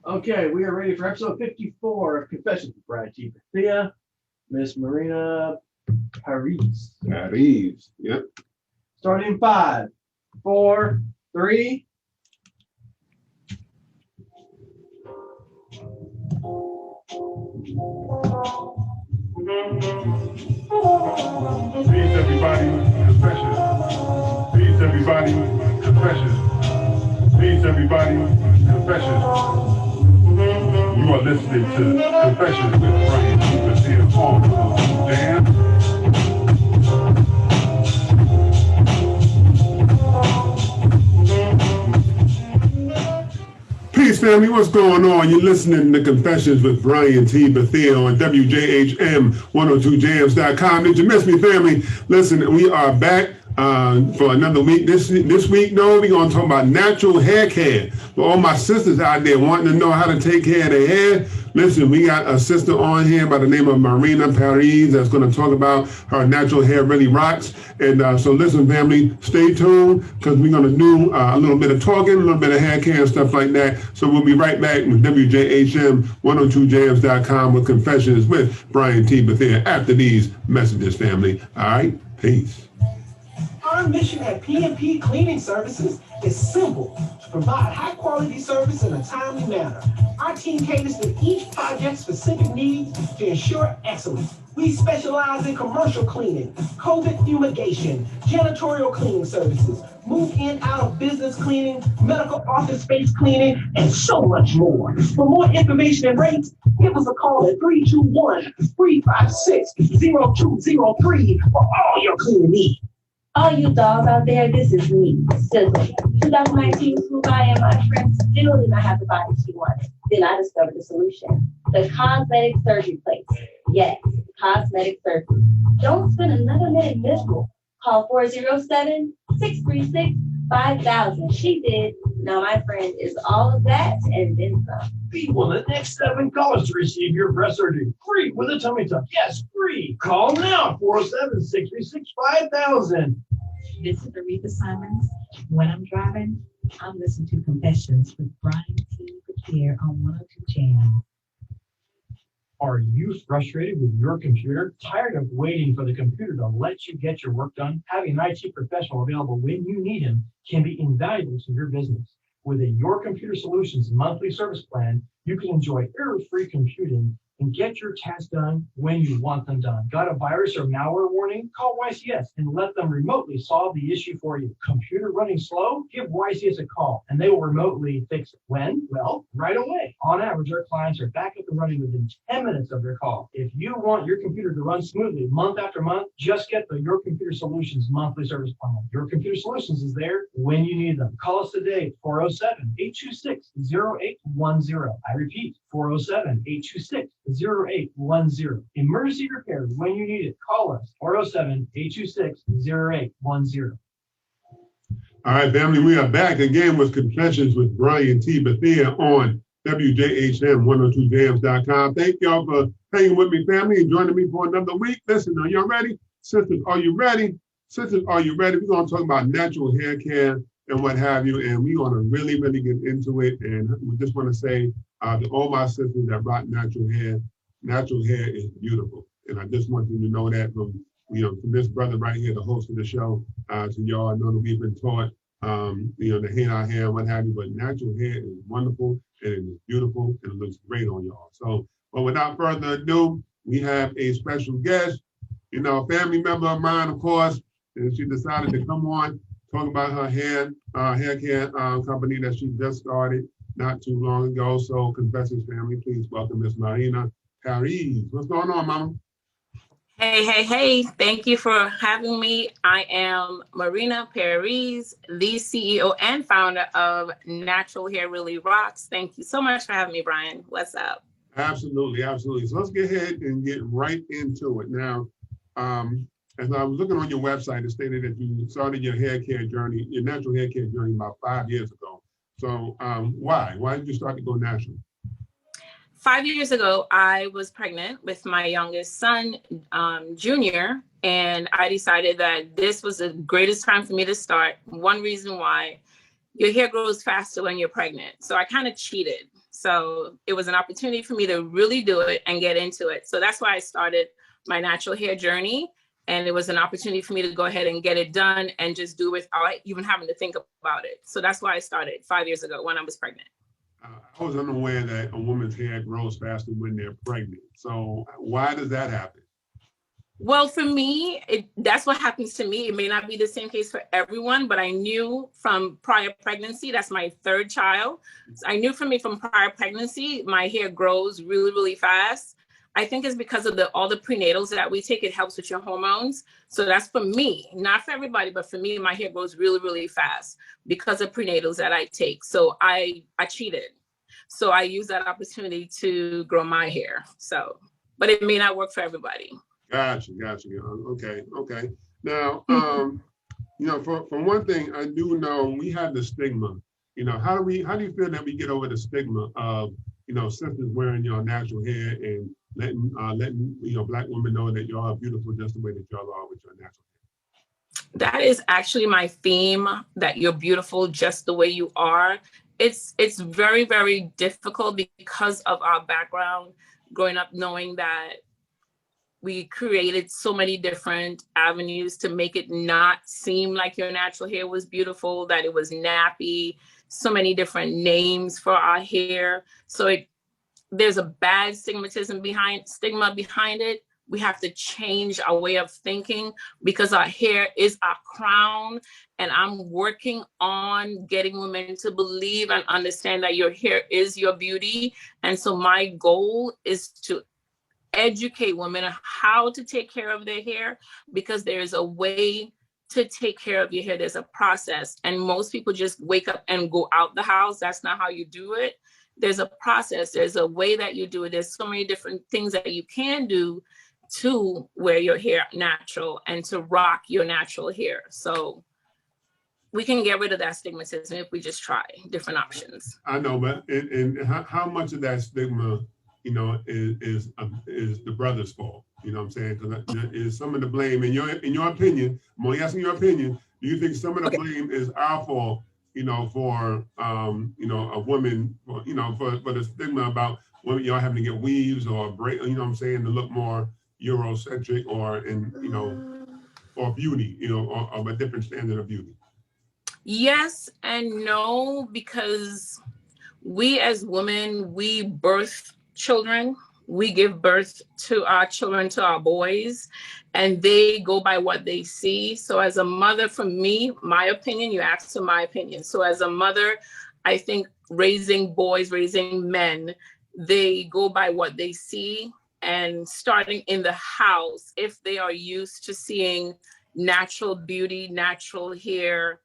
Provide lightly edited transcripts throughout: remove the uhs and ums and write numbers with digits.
Okay, we are ready for episode 54 of Confessions with Brian T. Bethea, Miss Marina Parries. Parries. Yep. Starting in 5, 4, 3. Peace, everybody. Confessions. Peace, everybody. Confessions. Peace, everybody. Confessions. You are listening to Confessions with Brian T. Bethea on Jam. Peace, family. What's going on? You're listening to Confessions with Brian T. Bethea on WJHM102jams.com. Did you miss me, family? Listen, we are back for another week. This week, though, we're going to talk about natural hair care. For all my sisters out there wanting to know how to take care of their hair, listen, we got a sister on here by the name of Marina Parries that's going to talk about her natural hair really rocks. And so listen, family, stay tuned because we're going to do a little bit of talking, a little bit of hair care and stuff like that. So we'll be right back with WJHM102jams.com with Confessions with Brian T. Bethea after these messages, family. All right, peace. Our mission at P&P Cleaning Services is simple: to provide high-quality service in a timely manner. Our team caters to each project's specific needs to ensure excellence. We specialize in commercial cleaning, COVID fumigation, janitorial cleaning services, move-in out-of-business cleaning, medical office space cleaning, and so much more. For more information and rates, give us a call at 321-356-0203 for all your cleaning needs. All you dogs out there, this is me, Sizzle. 2019 flew by and my friend still did not have the body she wanted. Then I discovered the solution: the cosmetic surgery place. Yes, cosmetic surgery. Don't spend another minute miserable. Call 407-636-5000. She did. Now my friend is all of that and then some. Be one of the next 7 callers to receive your breast surgery free with a tummy tuck. Yes, free. Call now, 407-636-5000. This is Aretha Simons. When I'm driving, I'm listening to Confessions with Brian T. Bethea on 102 Jam. Are you frustrated with your computer? Tired of waiting for the computer to let you get your work done? Having an IT professional available when you need him can be invaluable to your business. With a Your Computer Solutions monthly service plan, you can enjoy error-free computing and get your tasks done when you want them done. Got a virus or malware warning? Call YCS and let them remotely solve the issue for you. Computer running slow? Give YCS a call and they will remotely fix it. When? Well, right away. On average, our clients are back up and running within 10 minutes of their call. If you want your computer to run smoothly month after month, just get the Your Computer Solutions monthly service plan. Your Computer Solutions is there when you need them. Call us today at 407-826-0810. I repeat, 407-826-0810. Emergency repair when you need it. Call us 407-826-0810. All right, family, we are back again with Confessions with Brian T. Bethea on WJHM102jams.com. Thank y'all for hanging with me, family, and joining me for another week. Listen, are y'all ready? Sisters, are you ready? Sisters, are you ready? We're going to talk about natural hair care and what have you, and we're going to really, really get into it. And we just want to say to all my sisters that rock natural hair is beautiful. And I just want you to know that from this brother right here, the host of the show, to y'all. I know that we've been taught, to hang our hair and what have you, but natural hair is wonderful and it is beautiful and it looks great on y'all. So, but without further ado, we have a special guest, a family member of mine, of course, and she decided to come on, talk about her hair care company that she just started not too long ago. So, Confessions family, please welcome Miss Marina Parries. What's going on, Mama? Hey. Thank you for having me. I am Marina Parries, the CEO and founder of Natural Hair Really Rocks. Thank you so much for having me, Brian. What's up? Absolutely. So let's get ahead and get right into it. Now, as I was looking on your website, it stated that you started your natural hair care journey about 5 years ago. So why? Why did you start to go natural? 5 years ago, I was pregnant with my youngest son, Junior, and I decided that this was the greatest time for me to start. One reason why, your hair grows faster when you're pregnant. So I kind of cheated. So it was an opportunity for me to really do it and get into it. So that's why I started my natural hair journey. And it was an opportunity for me to go ahead and get it done and just do it without even having to think about it. So that's why I started 5 years ago when I was pregnant. I was unaware that a woman's hair grows faster when they're pregnant. So why does that happen? Well, for me, that's what happens to me. It may not be the same case for everyone, but I knew from prior pregnancy, that's my third child. So I knew from prior pregnancy, my hair grows really, really fast. I think it's because of all the prenatals that we take. It helps with your hormones. So that's for me, not for everybody, but for me, my hair grows really, really fast because of prenatals that I take. So I cheated. So I use that opportunity to grow my hair. So, but it may not work for everybody. Gotcha. Okay. Now, you know, for one thing, I do know we have the stigma. You know, how do you feel that we get over the stigma of, you know, sisters wearing your natural hair and letting you know, Black women know that y'all are beautiful just the way that y'all are with your natural hair? That is actually my theme, that you're beautiful just the way you are. It's very, very difficult because of our background, growing up knowing that we created so many different avenues to make it not seem like your natural hair was beautiful, that it was nappy, so many different names for our hair. So there's a bad stigma behind it. We have to change our way of thinking because our hair is our crown. And I'm working on getting women to believe and understand that your hair is your beauty. And so my goal is to educate women on how to take care of their hair, because there's a way to take care of your hair. There's a process, and most people just wake up and go out the house. That's not how you do it. There's a process. There's a way that you do it. There's so many different things that you can do to wear your hair natural and to rock your natural hair. So we can get rid of that stigmatism if we just try different options. I know, but and how much of that stigma, you know, is the brother's fault? You know what I'm saying? Because is some of the blame, in your opinion, I'm only asking your opinion, do you think some of the blame is our fault, you know, for you know, a woman, you know, for the stigma about women, y'all having to get weaves or break, you know what I'm saying, to look more Eurocentric or you know, or beauty, you know, or of a different standard of beauty? Yes and no, because we as women, we birth children. We give birth to our children, to our boys, and they go by what they see. So as a mother, for me, my opinion, you asked for my opinion. So as a mother, I think raising boys, raising men, they go by what they see. And starting in the house, if they are used to seeing natural beauty, natural hair,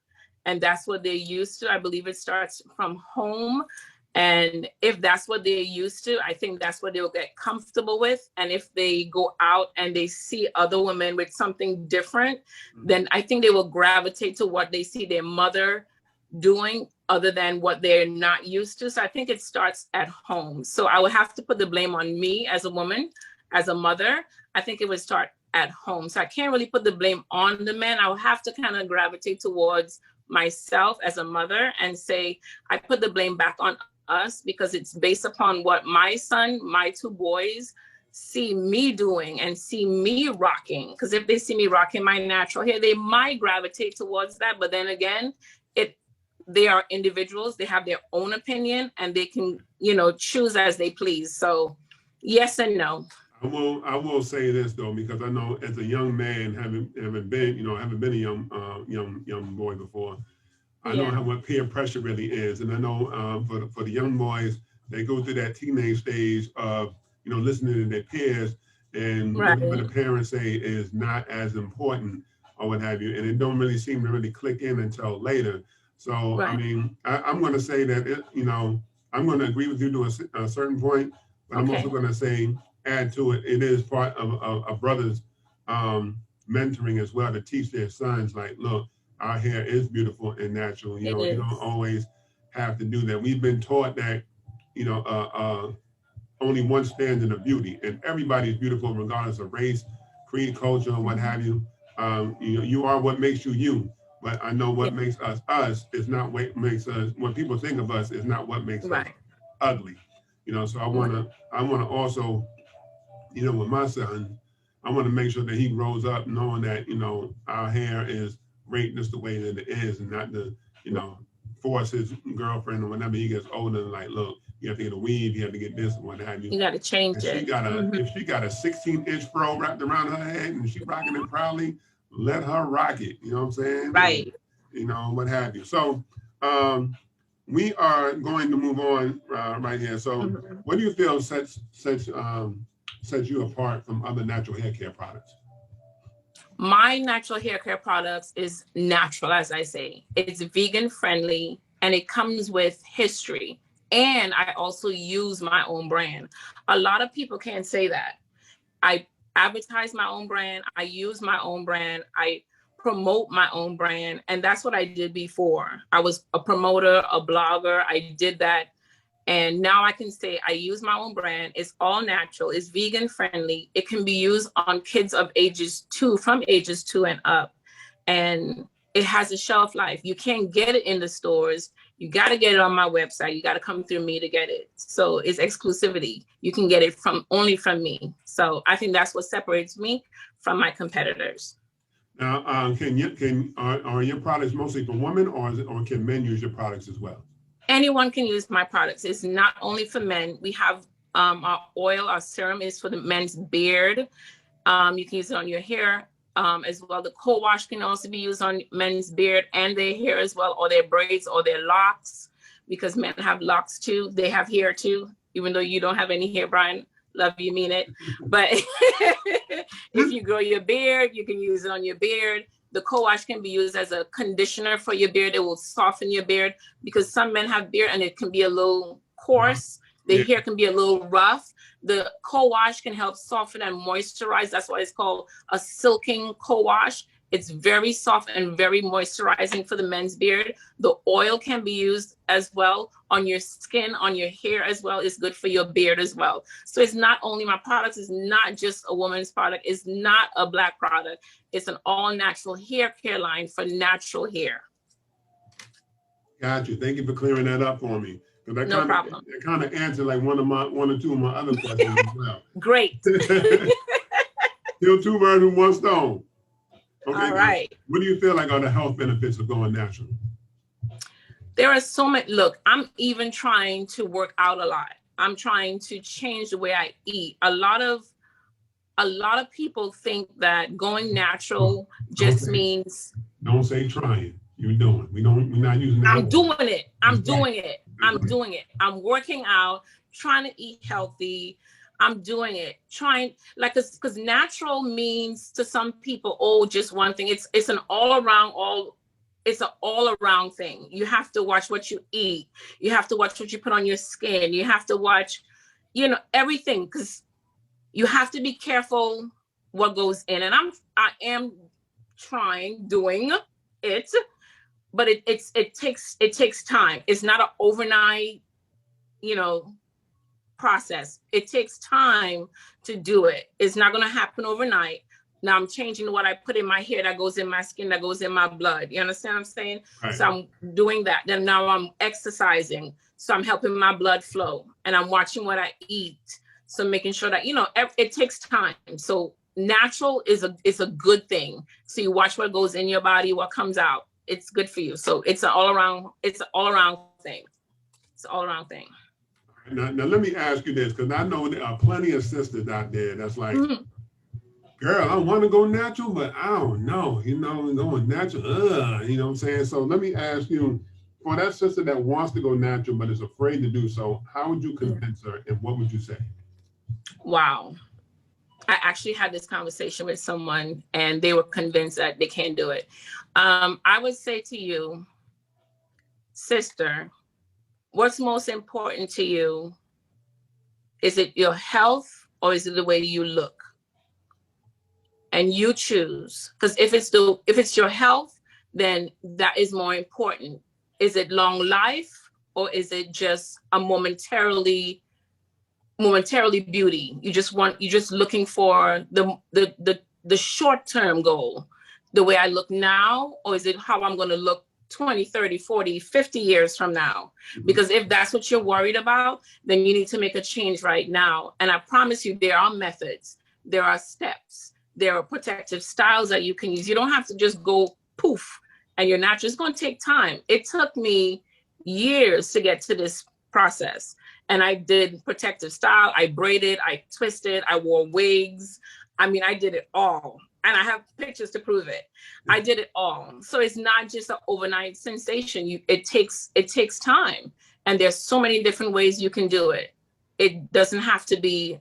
and that's what they're used to, I believe it starts from home. And if that's what they're used to, I think that's what they'll get comfortable with. And if they go out and they see other women with something different, then I think they will gravitate to what they see their mother doing other than what they're not used to. So I think it starts at home. So I would have to put the blame on me as a woman, as a mother. I think it would start at home. So I can't really put the blame on the men. I would have to kind of gravitate towards myself as a mother and say, I put the blame back on us because it's based upon what my son, my two boys see me doing and see me rocking. Because if they see me rocking my natural hair, they might gravitate towards that. But then again, they are individuals, they have their own opinion, and they can, you know, choose as they please. So yes and no. I will say this though, because I know as a young man, having been a young boy before, I know what peer pressure really is. And I know for the young boys, they go through that teenage stage of, you know, listening to their peers, and whatever the parents say is not as important or what have you. And it don't really seem to really click in until later. So, I mean, I'm going to say that, you know, I'm going to agree with you to a certain point, but I'm also going to say, add to it, it is part of a brother's mentoring as well, to teach their sons, like, look, our hair is beautiful and natural. You know, you don't always have to do that. We've been taught that, you know, only one standard of beauty, and everybody's beautiful regardless of race, creed, culture, or what have you. You know, you are what makes you you. but I know what makes us us is not what makes us, what people think of us is not what makes us ugly. You know, so I wanna also, you know, with my son, I want to make sure that he grows up knowing that, you know, our hair is great just the way that it is, and not to, you know, force his girlfriend or whenever he gets older, like, look, you have to get a weave, you have to get this, and what have you. You got to change it. If she got a 16-inch fro wrapped around her head and she rocking it proudly, let her rock it. You know what I'm saying? Right. And, you know, what have you. So we are going to move on right here. So what do you feel sets you apart from other natural hair care products? My natural hair care products is natural, as I say. It's vegan friendly and it comes with history. And I also use my own brand. A lot of people can't say that. I advertise my own brand. I use my own brand. I promote my own brand. And that's what I did before. I was a promoter, a blogger. I did that. And now I can say I use my own brand. It's all natural. It's vegan friendly. It can be used on kids of from ages 2 and up. And it has a shelf life. You can't get it in the stores. You got to get it on my website. You got to come through me to get it. So it's exclusivity. You can get it only from me. So I think that's what separates me from my competitors. Now, are your products mostly for women, or can men use your products as well? Anyone can use my products. It's not only for men. We have our oil, our serum is for the men's beard. You can use it on your hair as well. The co-wash can also be used on men's beard and their hair as well, or their braids or their locks, because men have locks too. They have hair too, even though you don't have any hair, Brian. Love you, mean it. But if you grow your beard, you can use it on your beard. The co-wash can be used as a conditioner for your beard. It will soften your beard, because some men have beard and it can be a little coarse. The hair can be a little rough. The co-wash can help soften and moisturize. That's why it's called a silking co-wash. It's very soft and very moisturizing for the men's beard. The oil can be used as well on your skin, on your hair as well. It's good for your beard as well. So it's not only my products, it's not just a woman's product. It's not a Black product. It's an all natural hair care line for natural hair. Got you. Thank you for clearing that up for me. No problem. It kind of answered like one or two of my other questions as well. Great. Kill two birds with one stone. Okay, all right. What do you feel like are the health benefits of going natural? There are so many. Look, I'm even trying to work out a lot. I'm trying to change the way I eat. A lot of people think that going natural just means. Don't say trying. You're doing. We're not using that. I'm doing it. I'm doing it. I'm doing it. I'm working out, trying to eat healthy. I'm doing it, trying, like, because natural means to some people, oh, just one thing. It's an all around thing. You have to watch what you eat. You have to watch what you put on your skin. You have to watch, everything, because you have to be careful what goes in. And I am doing it, but it takes time. It's not an overnight, process. It takes time to do it. It's not going to happen overnight. Now I'm changing what I put in my hair, that goes in my skin, that goes in my blood. You understand what I'm saying? Right. So I'm doing that. Then now I'm exercising. So I'm helping my blood flow, and I'm watching what I eat. So making sure that, it takes time. So natural is a good thing. So you watch what goes in your body, what comes out. It's good for you. So it's an all around thing. It's an all around thing. Now let me ask you this, because I know there are plenty of sisters out there that's like, girl, I want to go natural, but I don't know, going natural, you know what I'm saying? So let me ask you, for that sister that wants to go natural but is afraid to do so, how would you convince her, and what would you say? Wow. I actually had this conversation with someone, and they were convinced that they can't do it. I would say to you, sister, what's most important to you? Is it your health, or is it the way you look? And you choose, because if it's your health, then that is more important. Is it long life, or is it just a momentarily beauty? You just looking for the short-term goal. the way I look now, or is it how I'm going to look 20, 30, 40, 50 years from now? Because if that's what you're worried about, then you need to make a change right now. And I promise you, there are methods, there are steps, there are protective styles that you can use. You don't have to just go poof and you're not just going to take time. It took me years to get to this process. And I did protective style. I braided, I twisted, I wore wigs. I mean, I did it all. And I have pictures to prove it. I did it all. So it's not just an overnight sensation. It takes time. And there's so many different ways you can do it. It doesn't have to be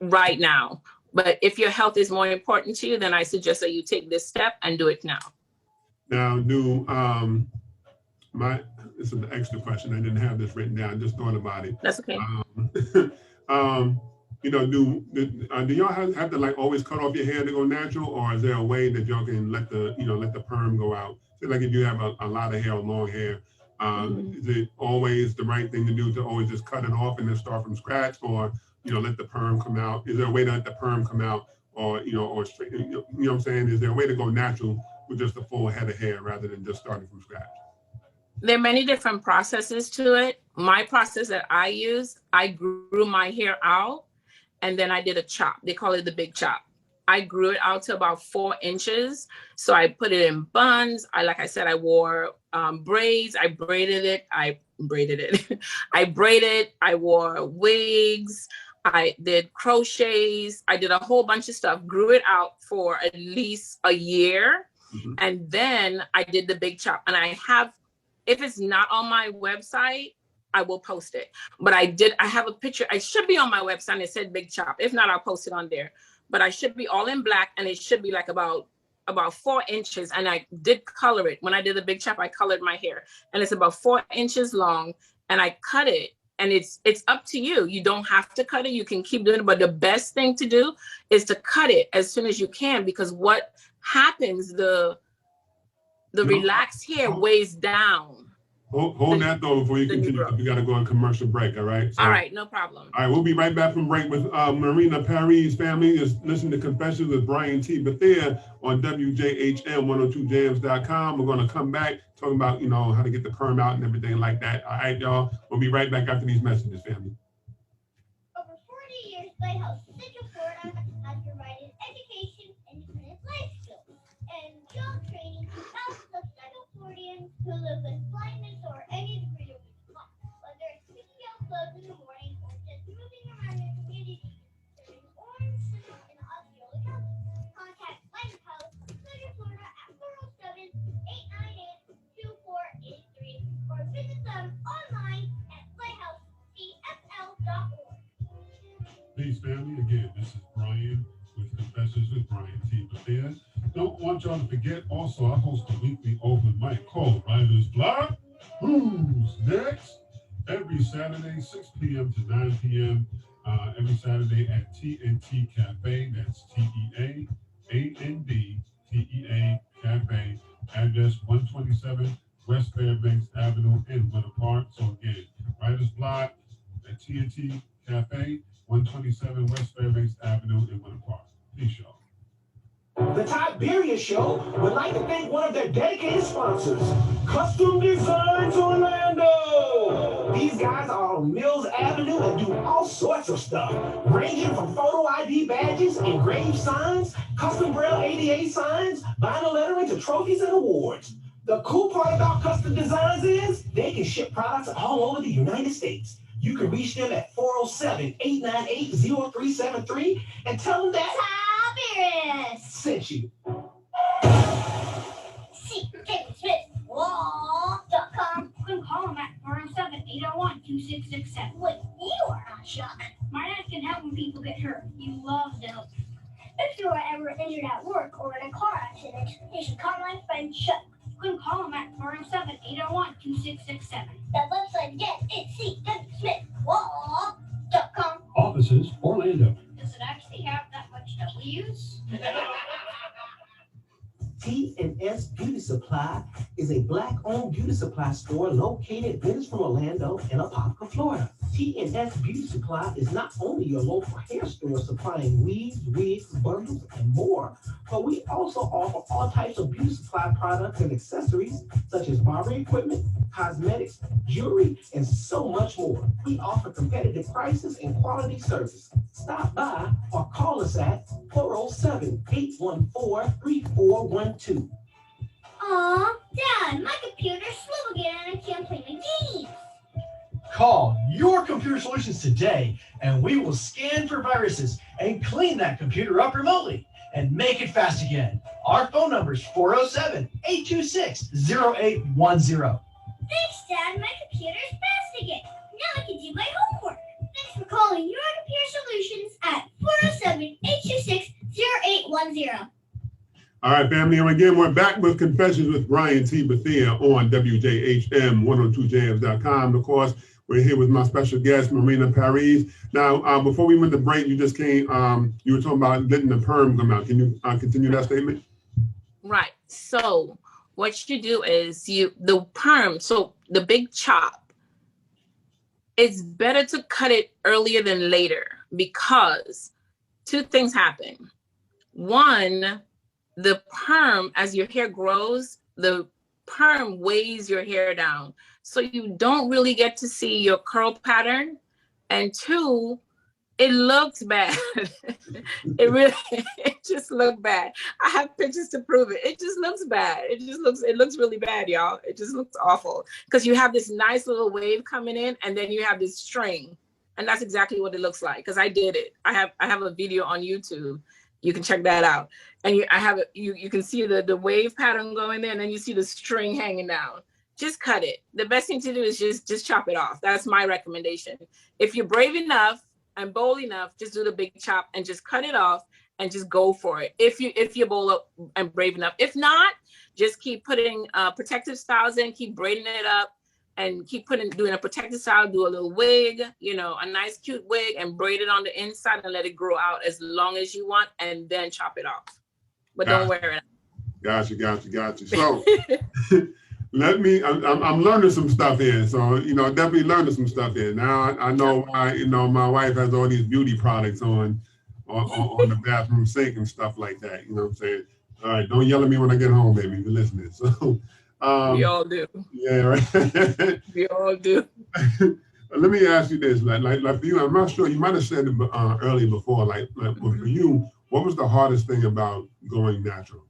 right now. But if your health is more important to you, then I suggest that you take this step and do it now. Now, this is an extra question. I didn't have this written down. I just thought about it. That's okay. You know, do y'all have to like always cut off your hair to go natural, or is there a way that y'all can let the perm go out? So like if you have a lot of hair or long hair, is it always the right thing to do to always just cut it off and then start from scratch, or let the perm come out? Is there a way to let the perm come out, or or straight? You know what I'm saying? Is there a way to go natural with just a full head of hair rather than just starting from scratch? There are many different processes to it. My process that I use, I grew my hair out and then I did a chop. They call it the big chop. I grew it out to about 4 inches. So I put it in buns. Like I said, I wore braids. I braided it. I braided. I wore wigs. I did crochets. I did a whole bunch of stuff, grew it out for at least a year. And then I did the big chop. And I have, if it's not on my website, I will post it. But I have a picture. I should be on my website and it said big chop. If not, I'll post it on there. But I should be all in black and it should be like about 4 inches. And I did color it. When I did the big chop, I colored my hair. And it's about 4 inches long. And I cut it. And it's up to you. You don't have to cut it. You can keep doing it. But the best thing to do is to cut it as soon as you can, because what happens, the relaxed hair weighs down. Hold that though before you continue. We got to go on commercial break. All right. So, all right, no problem. All right, we'll be right back from break with Marina Parries family. Is listening to Confessions with Brian T. Bethea on WJHM102jams.com. We're going to come back talking about how to get the perm out and everything like that. All right, y'all. We'll be right back after these messages, family. Over 40 years, Lighthouse Central Florida has provided education, independent life skills, and job training to thousands of Central Floridians who live with blindness or any degree of vision loss. Whether it's picking out clothes in the morning or just moving around your community, serving Orange, Civic, and Osceola County, contact Lighthouse Central Florida at 407-898-2483 or visit them online at lighthousecfl.org. Peace, family. Again, this is Brian with Confessions with Brian T. Bethea. Don't want y'all to forget, also, I host a weekly open mic called Writer's Block. Who's next? Every Saturday, 6 p.m. to 9 p.m. Every Saturday at TNT Cafe. That's TEAND Cafe. Address 127 West Fairbanks Avenue in Winter Park. So again, Writer's Block at TNT Cafe, 127 West Fairbanks Avenue in Winter Park. Peace, y'all. The Tiberius Show would like to thank one of their dedicated sponsors, Custom Designs Orlando. These guys are on Mills Avenue and do all sorts of stuff, ranging from photo ID badges, engraved signs, custom braille ADA signs, vinyl lettering to trophies and awards. The cool part about Custom Designs is they can ship products all over the United States. You can reach them at 407-898-0373 and tell them that Tiberius sent you. See, Kevin Smith, Wall.com. You can call them at 407-801-2667. Wait, you are not Chuck. My dad can help when people get hurt. He loves to help. If you are ever injured at work or in a car accident, you should call my friend Chuck. You can call him at 407-801-2667. That website again is cwsmithwall.com. Offices, Orlando. Does it actually have that much W's? T&S Beauty Supply is a Black-owned beauty supply store located minutes from Orlando in Apopka, Florida. T&S Beauty Supply is not only your local hair store supplying weaves, wigs, bundles, and more, but we also offer all types of beauty supply products and accessories such as barbering equipment, cosmetics, jewelry, and so much more. We offer competitive prices and quality service. Stop by or call us at 407-814-3412. Aw, Dad, my computer's slow again and I can't play my games. Call Your Computer Solutions today, and we will scan for viruses and clean that computer up remotely and make it fast again. Our phone number is 407-826-0810. Thanks, Dad, my computer's fast again. Now I can do my homework. Thanks for calling Your Computer Solutions at 407-826-0810. All right, family, and again, we're back with Confessions with Brian T. Bethea on WJHM102jams.com. Of course, we're here with my special guest, Marina Parries. Now, before we went to break, you just came, you were talking about letting the perm come out. Can you continue that statement? Right. So what you do is the perm, so the big chop, it's better to cut it earlier than later because two things happen. One, the perm, as your hair grows, the perm weighs your hair down. So you don't really get to see your curl pattern. And two, it looks bad. It just looked bad. I have pictures to prove it. It just looks bad. It looks really bad, y'all. It just looks awful. Because you have this nice little wave coming in and then you have this string. And that's exactly what it looks like. Because I did it. I have a video on YouTube. You can check that out. And you can see the wave pattern going there, and then you see the string hanging down. Just cut it. The best thing to do is just chop it off. That's my recommendation. If you're brave enough and bold enough, just do the big chop and just cut it off and just go for it. If you're bold and brave enough. If not, just keep putting protective styles in, keep braiding it up, and keep doing a protective style, do a little wig, a nice cute wig, and braid it on the inside and let it grow out as long as you want, and then chop it off. But don't wear it out. Gotcha. So I'm learning some stuff here. So, definitely learning some stuff here. Now I know why, my wife has all these beauty products on the bathroom sink and stuff like that. You know what I'm saying? All right, don't yell at me when I get home, baby, if you're listening. So we all do. Yeah, right. We all do. Let me ask you this, like for you, I'm not sure, you might have said it earlier before, like for you, what was the hardest thing about going natural?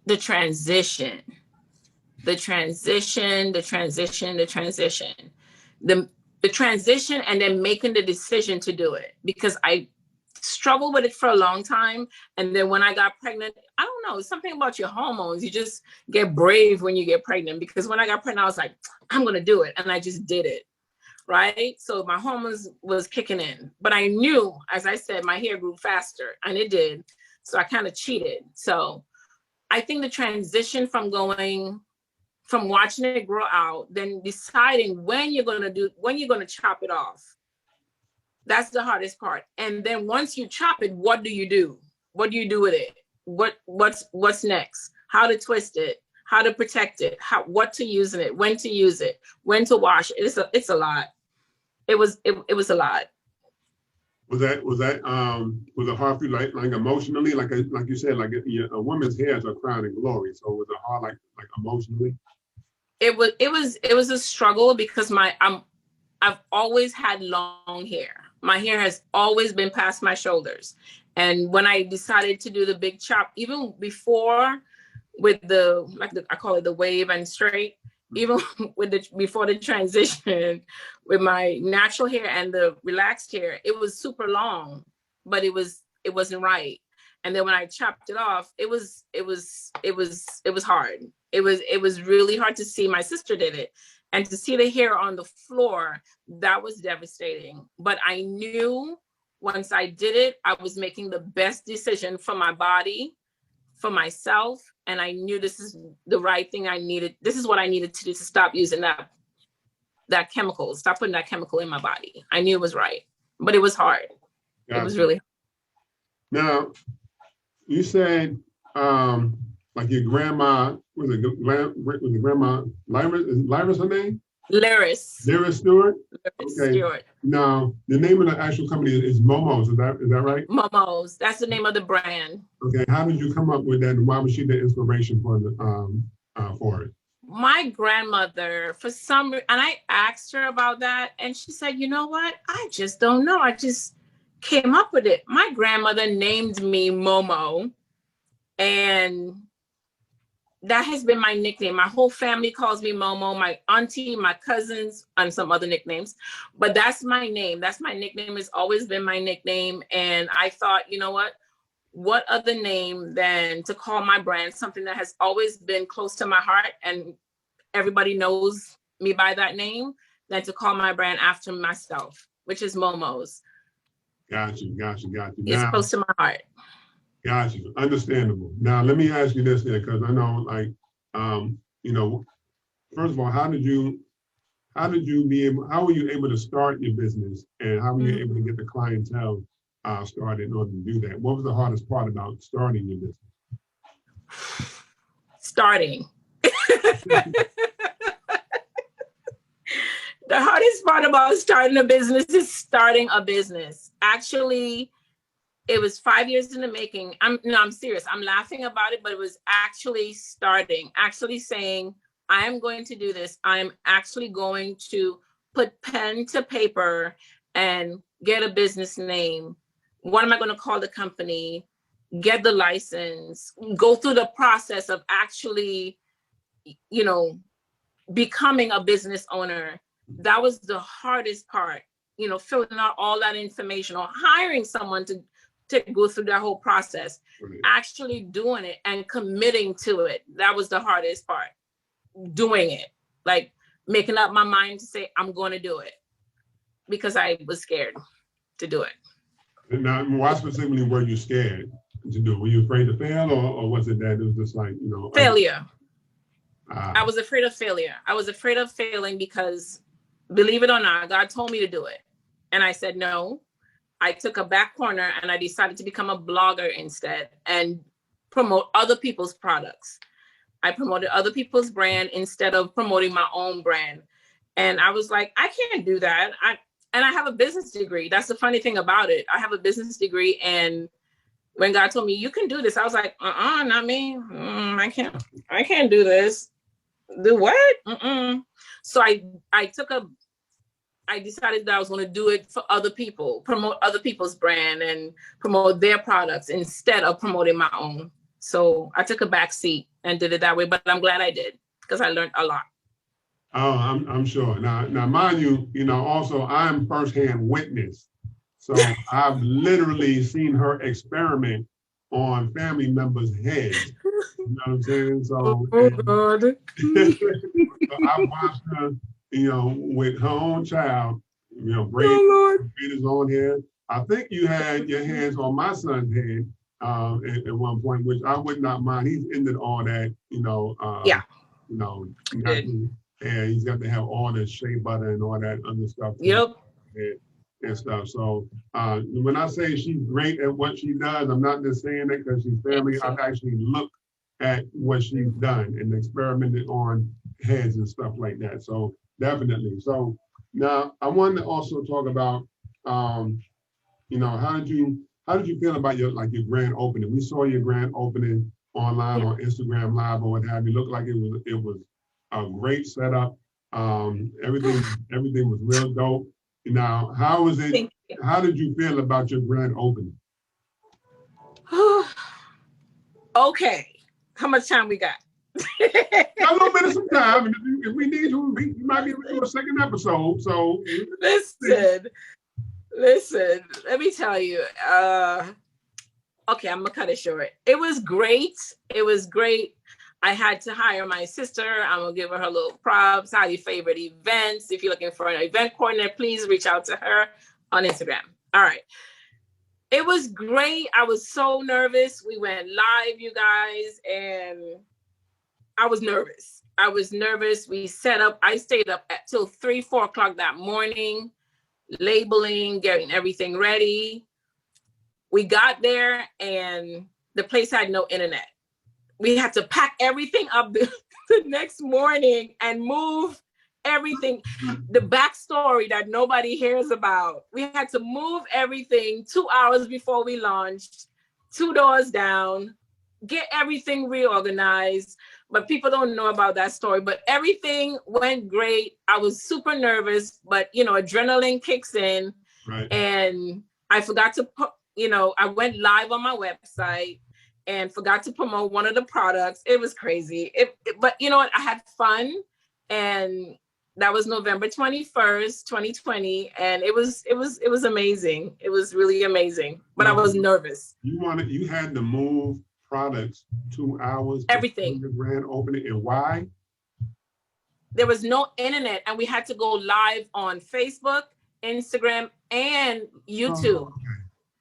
The transition, and then making the decision to do it, because I struggled with it for a long time. And then when I got pregnant, I don't know, something about your hormones. You just get brave when you get pregnant, because when I got pregnant, I was like, I'm going to do it. And I just did it. Right. So my hormones was kicking in, but I knew, as I said, my hair grew faster, and it did. So I kind of cheated. So I think the transition from watching it grow out, then deciding when you're going to chop it off. That's the hardest part. And then once you chop it, what do you do? What do you do with it? What's next? How to twist it? How to protect it? What to use in it? When to use it? When to wash it? It's a lot. It was a lot. Was it hard for you, like emotionally, like you said, like a woman's hair is a crown of glory. So was it hard, like emotionally? It was a struggle, because I've always had long hair. My hair has always been past my shoulders. And when I decided to do the big chop, even before with I call it the wave and straight, even before the transition with my natural hair and the relaxed hair, it was super long, but it wasn't right. And then when I chopped it off, it was hard. It was really hard to see. My sister did it, and to see the hair on the floor, that was devastating. But I knew once I did it, I was making the best decision for my body, for myself. And I knew this is the right thing I needed. This is what I needed to do to stop using that chemical, stop putting that chemical in my body. I knew it was right, but it was hard. Gotcha. It was really hard. Now, you said, like your grandma, was it grandma Lyra? Is Lyra's her name? Lyris. Lyris Stewart? Lyris Okay. Stewart. Now, the name of the actual company is Momo's. Is that right? Momo's. That's the name of the brand. Okay. How did you come up with that? And why was she the inspiration for it? My grandmother, for some reason, and I asked her about that, and she said, you know what? I just don't know. I just came up with it. My grandmother named me Momo, and that has been my nickname. My whole family calls me Momo, my auntie, my cousins, and some other nicknames. But that's my name. That's my nickname. It's always been my nickname. And I thought, you know what other name than to call my brand, something that has always been close to my heart and everybody knows me by that name, than to call my brand after myself, which is Momo's. Got you. It's close to my heart. Got you. Understandable. Now, let me ask you this then, because I know, like, first of all, how were you able to start your business, and how were you able to get the clientele started in order to do that? What was the hardest part about starting your business? Starting. The hardest part about starting a business is starting a business. Actually, it was 5 years in the making. I'm serious. I'm laughing about it, but it was actually starting, actually saying, I am going to do this. I'm actually going to put pen to paper and get a business name. What am I going to call the company? Get the license, go through the process of actually, becoming a business owner. That was the hardest part, filling out all that information or hiring someone to go through that whole process. Right. Actually doing it and committing to it. That was the hardest part. Doing it, like making up my mind to say, I'm going to do it, because I was scared to do it. Now, why specifically were you scared to do it? Were you afraid to fail, or was it that it was just like, failure? I was afraid of failure. I was afraid of failing because, believe it or not, God told me to do it. And I said no. I took a back corner and I decided to become a blogger instead and promote other people's products. I promoted other people's brand instead of promoting my own brand. And I was like, I can't do that. I have a business degree. That's the funny thing about it. I have a business degree, and when God told me you can do this, I was like, not me. I can't do this. Do what? So I decided that I was going to do it for other people, promote other people's brand and promote their products instead of promoting my own. So I took a back seat and did it that way, but I'm glad I did, because I learned a lot. Oh, I'm sure. Now, mind you, also I'm firsthand witness. So I've literally seen her experiment on family members' heads. You know what I'm saying? So, God. So I watched her, with her own child, braid his own hair. I think you had your hands on my son's head at one point, which I would not mind. He's ended all that, Yeah. And he's got to have all the shea butter and all that other stuff. Yep. And stuff. So when I say she's great at what she does, I'm not just saying that because she's family. I've actually looked at what she's done and experimented on heads and stuff like that. So definitely. So now I wanted to also talk about, how did you feel about your grand opening? We saw your grand opening online on Instagram Live or what have you. Looked like it was a great setup. Everything was real dope. Now, how was it? How did you feel about your grand opening? Okay. How much time we got? A little bit of some time. If we need to, we might be able to do a second episode. So listen, let me tell you. Okay, I'm gonna cut it short. It was great. I had to hire my sister. I'm gonna give her little props. How your favorite events? If you're looking for an event coordinator, please reach out to her on Instagram. All right. It was great. I was so nervous. We went live, you guys, and I was nervous. We set up. I stayed up till 3, 4 o'clock that morning, labeling, getting everything ready. We got there and the place had no internet. We had to pack everything up the next morning and move everything, the backstory that nobody hears about. We had to move everything 2 hours before we launched, 2 doors down, get everything reorganized. But people don't know about that story. But everything went great. I was super nervous, but adrenaline kicks in. Right. And I forgot to put, I went live on my website and forgot to promote one of the products. It was crazy. But you know what? I had fun, and that was November 21st, 2020, and it was amazing. It was really amazing. But I was nervous. You had to move products 2 hours. Everything. The grand opening, and why? There was no internet, and we had to go live on Facebook, Instagram, and YouTube.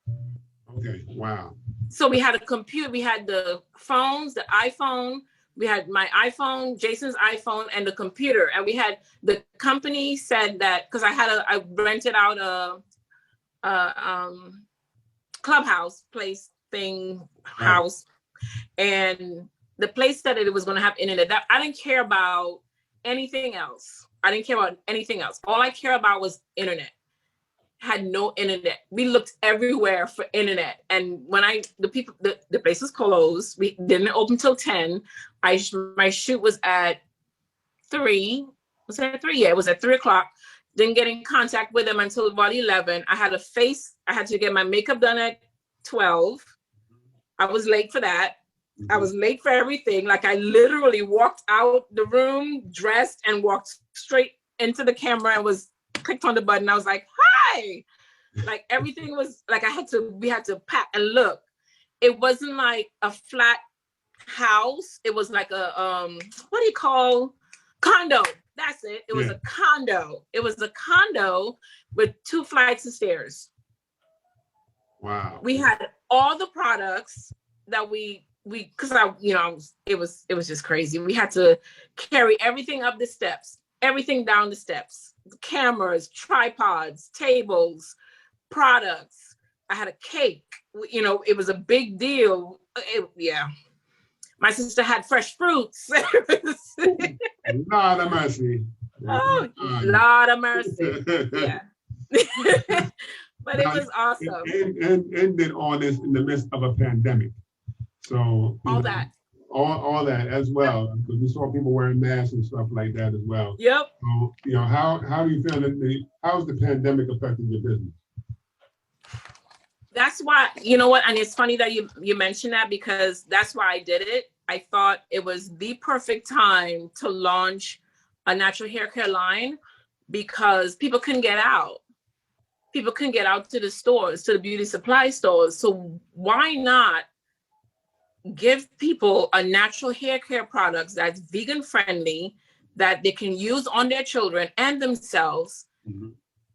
Oh, okay. Wow. So we had a computer, we had the phones, the iPhone, we had my iPhone, Jason's iPhone, and the computer. And we had, the company said that, because I rented out a clubhouse place thing, house. And the place said that it was going to have internet. That I didn't care about anything else. All I care about was internet. Had no internet. We looked everywhere for internet. And when the place was closed, we didn't open till 10. My shoot was at 3. Was it at 3? Yeah, it was at 3 o'clock. Didn't get in contact with them until about 11. I had to get my makeup done at 12. I was late for that. I was late for everything. Like, I literally walked out the room, dressed, and walked straight into the camera and clicked on the button. I was like, hi. Like, everything was like, we had to pack. And look, it wasn't like a flat house. It was like a, what do you call, condo. That's it. It was a condo. It was a condo with 2 flights of stairs. Wow. We had all the products that because it was just crazy. We had to carry everything up the steps, everything down the steps, cameras, tripods, tables, products. I had a cake. It was a big deal. My sister had fresh fruits. Lord of mercy. Oh, Lord of mercy. Yeah. But it was awesome. And did all this in the midst of a pandemic. So all that as well. Because we saw people wearing masks and stuff like that as well. Yep. So how do you feel that how's the pandemic affecting your business? That's why, you know what, and it's funny that you mentioned that, because that's why I did it. I thought it was the perfect time to launch a natural hair care line, because people couldn't get out. People couldn't get out to the stores, to the beauty supply stores. So why not give people a natural hair care products that's vegan friendly, that they can use on their children and themselves,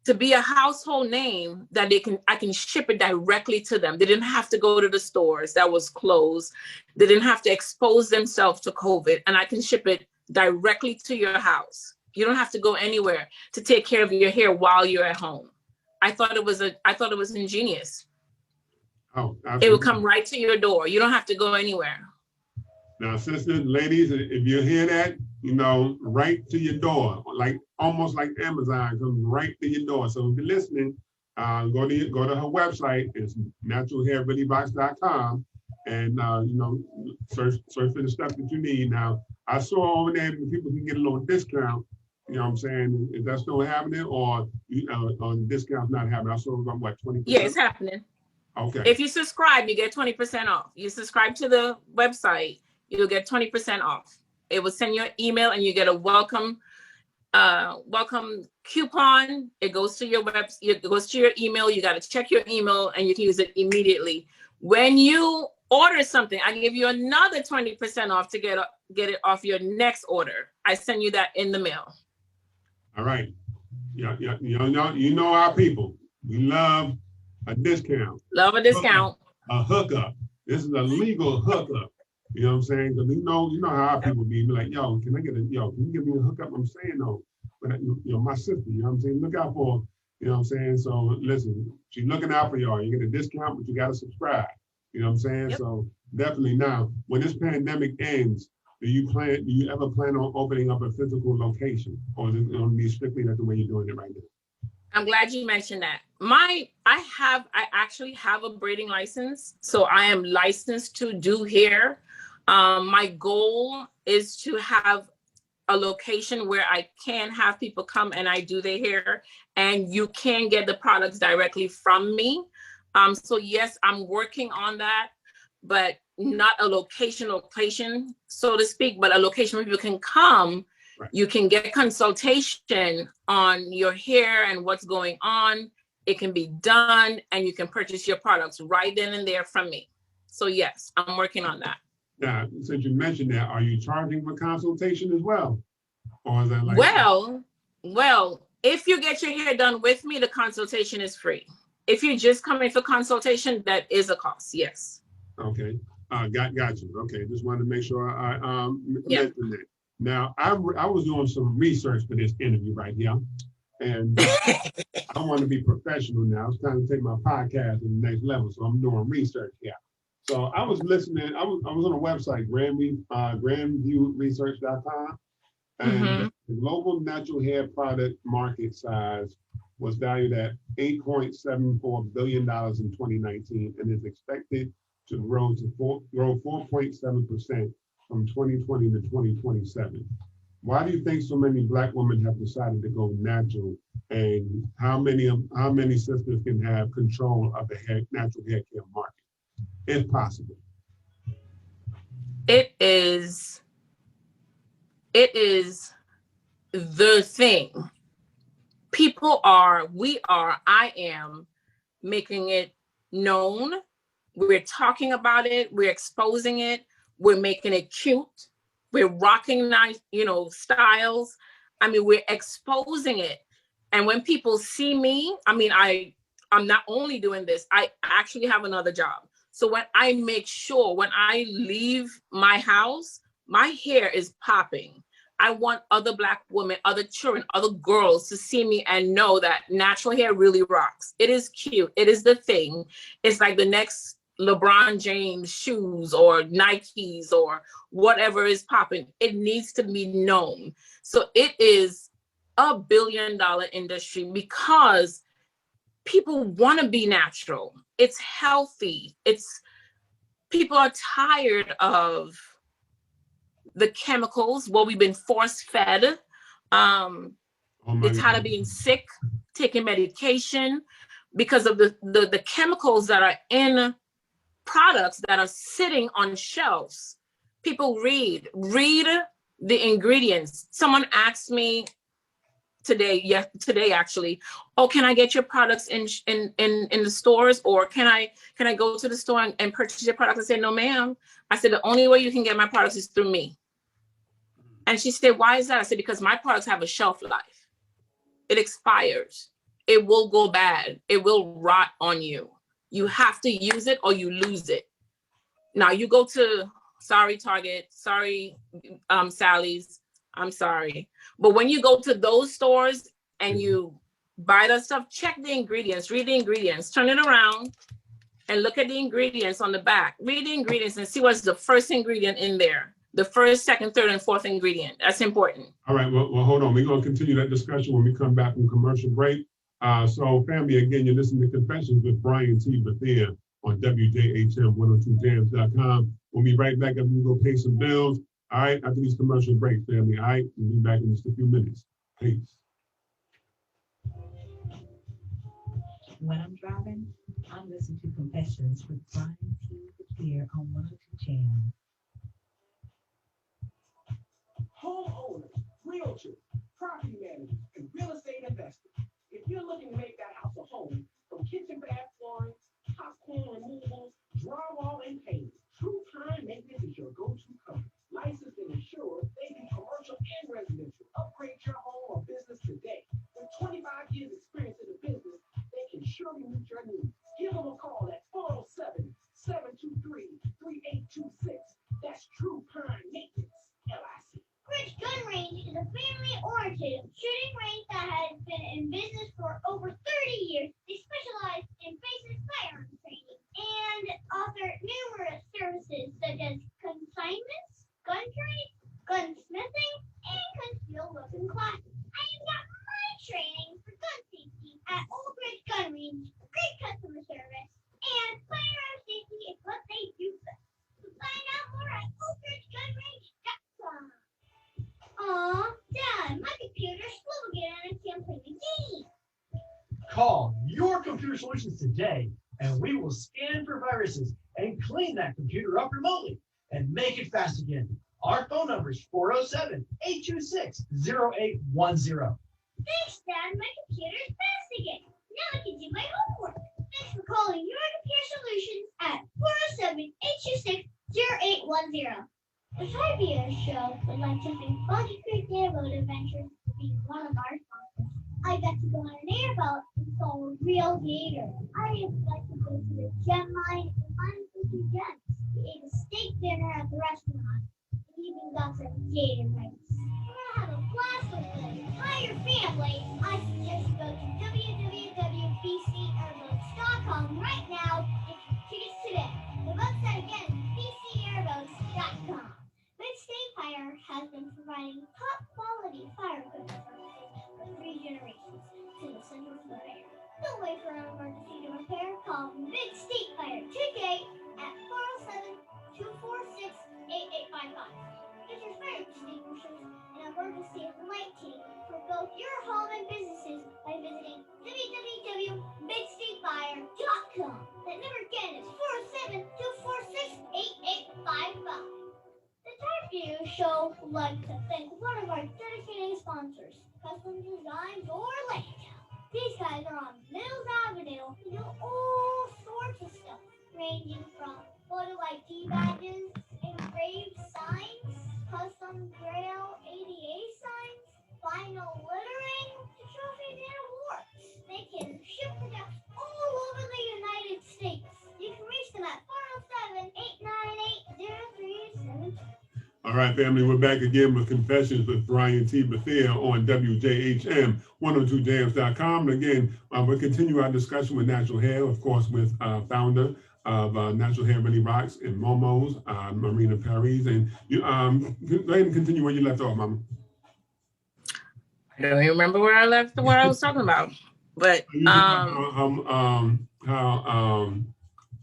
to be a household name that I can ship it directly to them. They didn't have to go to the stores that was closed. They didn't have to expose themselves to COVID, and I can ship it directly to your house. You don't have to go anywhere to take care of your hair while you're at home. I thought it was ingenious. Oh, absolutely. It will come right to your door. You don't have to go anywhere. Now, sisters, ladies, if you hear that, right to your door, like almost like Amazon comes right to your door. So if you're listening, go to her website. It's naturalhairreallybox.com, and search for the stuff that you need. Now, I saw over there that people can get a little discount. You know what I'm saying? Is that still happening, or the discount's not happening? I saw it on what, 20%? Yeah, it's happening. Okay. If you subscribe, you get 20% off. You subscribe to the website, you'll get 20% off. It will send you an email, and you get a welcome coupon. It goes to your it goes to your email. You got to check your email, and you can use it immediately. When you order something, I give you another 20% off to get it off your next order. I send you that in the mail. All right. Yeah. You know our people. We love a discount. Love a discount. A hookup. This is a legal hookup. You know what I'm saying? Because you know how our people be like, can you give me a hookup? I'm saying no. But my sister, you know what I'm saying? Look out for, you know what I'm saying? So listen, she's looking out for y'all. You get a discount, but you gotta subscribe. You know what I'm saying? Yep. So definitely now, when this pandemic ends, Do you ever plan on opening up a physical location, or is it going to be strictly that the way you're doing it right now? I'm glad you mentioned that. I actually have a braiding license, so I am licensed to do hair. My goal is to have a location where I can have people come and I do their hair, and you can get the products directly from me. So yes, I'm working on that, but not a location, so to speak, but a location where people can come. Right. You can get consultation on your hair and what's going on. It can be done, and you can purchase your products right then and there from me. So yes, I'm working on that. Now, since you mentioned that, are you charging for consultation as well? Or is that like? Well, if you get your hair done with me, the consultation is free. If you're just coming for consultation, that is a cost, yes. Okay, got you. Okay, just wanted to make sure I Yeah. mentioned that. Now, I was doing some research for this interview right here, and I want to be professional now. It's time to take my podcast to the next level, so I'm doing research here. So I was listening. I was on a website, grandviewresearch.com, and the global natural hair product market size was valued at $8.74 billion in 2019, and is expected to grow 4.7% from 2020 to 2027. Why do you think so many Black women have decided to go natural, and how many sisters can have control of the natural hair care market, if possible? It is the thing. I am making it known. We're talking about it. We're exposing it. We're making it cute. We're rocking nice, styles. I mean, we're exposing it. And when people see me, I mean, I'm not only doing this, I actually have another job. So when I make sure when I leave my house, my hair is popping. I want other Black women, other children, other girls to see me and know that natural hair really rocks. It is cute. It is the thing. It's like the next LeBron James shoes or Nikes or whatever is popping. It needs to be known. So it is $1 billion industry because people want to be natural. It's healthy. People are tired of the chemicals, what we've been force fed. It's tired of being sick, taking medication because of the chemicals that are in products that are sitting on shelves. People read the ingredients. Someone asked me today actually, oh, can I get your products in the stores, or can I go to the store and purchase your products? I said, no, ma'am. I said, the only way you can get my products is through me. And she said, why is that? I said, because my products have a shelf life. It expires. It will go bad. It will rot on you. You have to use it or you lose it. Now you go to, sorry, Target, sorry, Sally's, I'm sorry. But when you go to those stores and you buy that stuff, check the ingredients, read the ingredients, turn it around and look at the ingredients on the back. Read the ingredients and see what's the first ingredient in there. The first, second, third, and fourth ingredient. That's important. All right, well, hold on. We're going to continue that discussion when we come back from commercial break. So, family, again, you're listening to Confessions with Brian T. Bethea on WJHM102jams.com. We'll be right back after we go pay some bills. All right, after these commercial breaks, family. All right, we'll be back in just a few minutes. Peace. When I'm driving, I'm listening to Confessions with Brian T. Bethea on 102 Jams. Homeowners, realtors, property managers, and real estate investors. If you're looking to make that house a home, from kitchen, bath, flooring, popcorn removals, drywall, and paint, True Time Maintenance is your go-to company. Licensed and insured, they do commercial and residential. Upgrade your home or business today. With 25 years experience in the business, they can surely meet your needs. Give them a call at 407-723-3826. That's True Time Maintenance, LIC. Rich Gun Range is a family-oriented shooting range that has been in business for over 30 years. They specialize in basic firearms training and offer numerous services such as consignments, gun training, training, great customer service, and firearm safety is what they do best. Find out more at oakridgegunrange.com. Aw, Dad, my computer's slow again and I can't play the game. Call Your Computer Solutions today, and we will scan for viruses and clean that computer up remotely and make it fast again. Our phone number is 407-826-0810. Thanks, Dad. My computer's fast again. Now I can do my homework. Thanks for calling Your Computer Solutions at 407-826-0810. The Parries Show would like to thank Buggy Creek Airboat Adventures for being one of our sponsors. I got to go on an airboat and saw a real gator. I got to go to the gem mine and find some gems. We ate a steak dinner at the restaurant and even got some gator rights. We're gonna have a blast with the entire family. I suggest you go to www.bcairboats.com right now and get tickets today. The website again is bcairboats.com. Big State Fire has been providing top quality fire equipment services for 3 generations to the Central Florida area. Don't wait for an emergency to repair. Call Big State Fire today at 407-246-8855. Get your fire extinguishers and emergency light team for both your home and businesses by visiting www.bigstatefire.com. That number again is 407-246-8855. The Tarpview Show would like to thank one of our dedicated sponsors, Custom Designs Orlando. These guys are on Mills Avenue and do all sorts of stuff, ranging from photo ID badges, engraved signs, custom Braille ADA signs, vinyl lettering, to trophies and awards. They can ship products all over the United States. You can reach them at 407-898-0372. All right, family, we're back again with Confessions with Brian T. Bethea on WJHM 102jams.com. And again, we'll continue our discussion with Natural Hair, of course, with founder of Natural Hair Really Rocks and Momo's, Marina Parries. And you go ahead and continue where you left off, Mama. I don't even remember where I left, what I was talking about. But how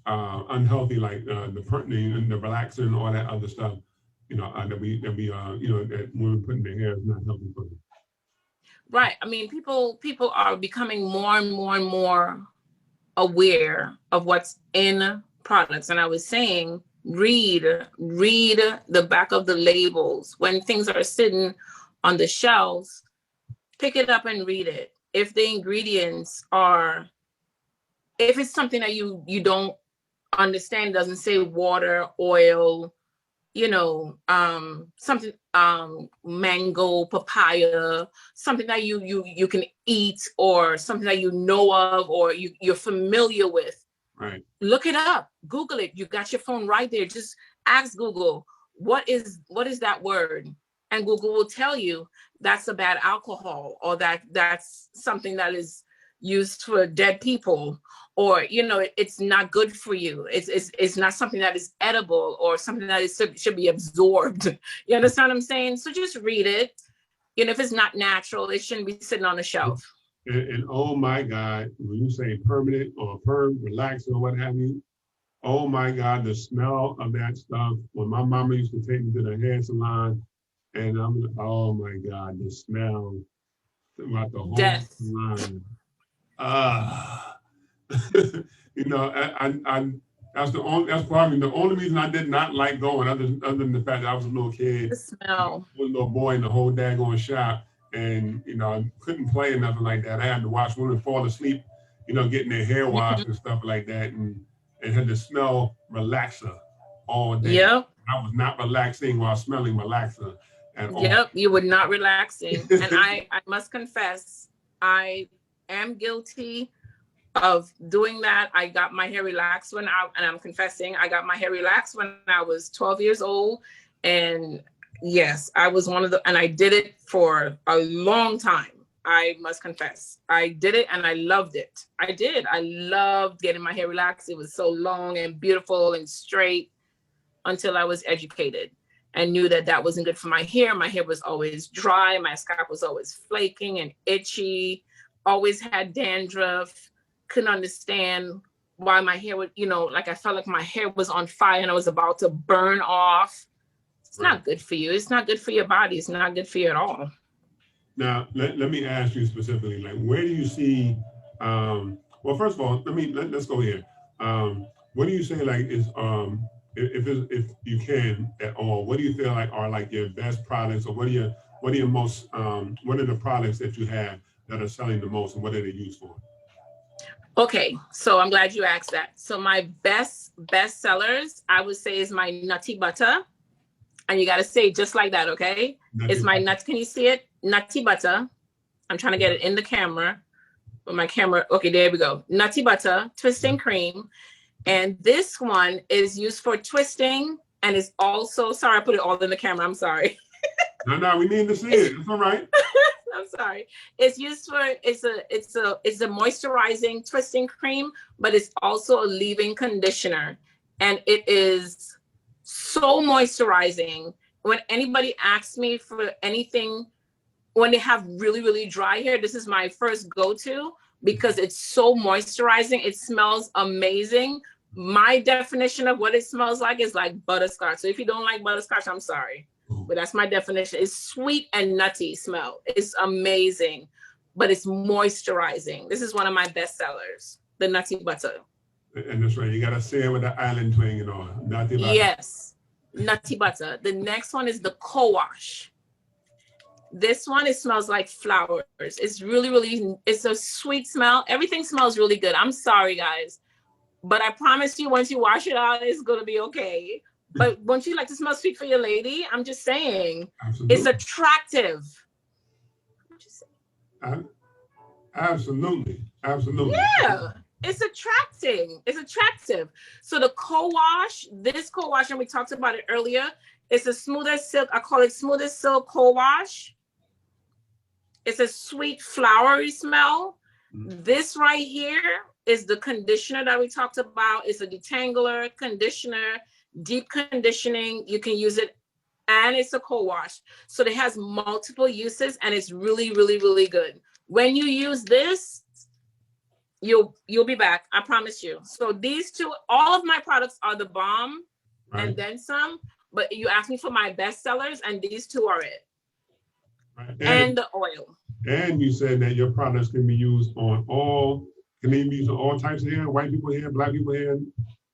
unhealthy, like the pertinent and the relaxing and all that other stuff, that we that women put in their hair is not healthy for them. Right. I mean, people are becoming more and more and more aware of what's in products. And I was saying, read the back of the labels. When things are sitting on the shelves, pick it up and read it. If the ingredients are, if it's something that you don't understand, doesn't say water, oil, something, mango, papaya, something that you can eat, or something that you know of, or you're familiar with. Right. Look it up, Google it. You got your phone right there. Just ask Google, what is that word? And Google will tell you that's a bad alcohol, or that's something that is used for dead people, or it's not good for you. It's not something that is edible, or something that should be absorbed. You understand what I'm saying? So just read it. If it's not natural, it shouldn't be sitting on a shelf. And oh my God, when you say permanent or perm, relax or what have you, oh my God, the smell of that stuff. When my mama used to take me to the hair salon, and oh my God, the smell throughout the whole Death. salon. That's probably the only reason I did not like going, other than the fact that I was a little kid. The smell. I was a little boy in the whole daggone shop, and I couldn't play or nothing like that. I had to watch women fall asleep, getting their hair washed and stuff like that, and had to smell relaxer all day. Yep. I was not relaxing while smelling relaxer at all. Yep, you were not relaxing. And I must confess, I am guilty of doing that. I got my hair relaxed and I'm confessing, I got my hair relaxed when I was 12 years old. And yes, I was and I did it for a long time. I must confess, I did it and I loved it. I did. I loved getting my hair relaxed. It was so long and beautiful and straight until I was educated and knew that wasn't good for my hair. My hair was always dry. My scalp was always flaking and itchy, always had dandruff. couldn't understand why my hair would, like I felt like my hair was on fire and I was about to burn off. It's not good for you. It's not good for your body. It's not good for you at all. Now, let me ask you specifically, like, where do you see, well, first of all, let's go here. What do you say, like, is, if you can at all, what do you feel like are like your best products, or what are your most, what are the products that you have that are selling the most, and what are they used for? Okay, so I'm glad you asked that. So my best sellers, I would say, is my nutty butter. And you got to say it just like that, okay? It's my nuts. Can you see it? Nutty butter. I'm trying to get it in the camera. With my camera. Okay, there we go. Nutty butter, twisting cream. And this one is used for twisting. And it's also, sorry, I put it all in the camera. I'm sorry. No, we need to see it. It's all right. I'm sorry. It's used for, it's a moisturizing twisting cream, but it's also a leave-in conditioner. And it is so moisturizing. When anybody asks me for anything, when they have really, really dry hair, this is my first go-to because it's so moisturizing. It smells amazing. My definition of what it smells like is like butterscotch. So if you don't like butterscotch, I'm sorry. But that's my definition. It's sweet and nutty smell. It's amazing, but it's moisturizing. This is one of my best sellers, the nutty butter. And that's right. You got to say it with the island twang and all. Nutty butter. Yes, nutty butter. The next one is the co-wash. This one, it smells like flowers. It's really, really, it's a sweet smell. Everything smells really good. I'm sorry, guys. But I promise you, once you wash it out, it's going to be okay. But won't you like to smell sweet for your lady? I'm just saying. Absolutely. It's attractive. Absolutely. Yeah, it's attracting. It's attractive. So the co-wash, this co-wash, and we talked about it earlier, it's a smoother silk. I call it smoother silk co-wash. It's a sweet flowery smell. This right here is the conditioner that we talked about. It's a detangler, conditioner, deep conditioning. You can use it, and it's a co-wash. So it has multiple uses, and it's really, really, really good. When you use this, you'll be back. I promise you. So these two, all of my products are the bomb, right, and then some. But you asked me for my best sellers, and these two are it. Right. And the oil. And you said that your products can be used on can they be used on all types of hair? White people hair, black people hair,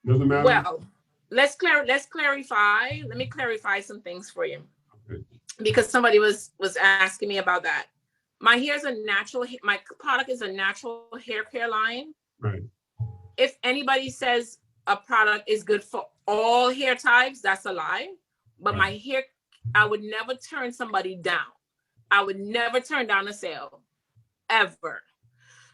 doesn't matter. Well, let's clarify. Let me clarify some things for you. Okay. Because somebody was asking me about that. My hair is my product is a natural hair care line. Right. If anybody says a product is good for all hair types, that's a lie. But my hair, I would never turn somebody down. I would never turn down a sale, ever.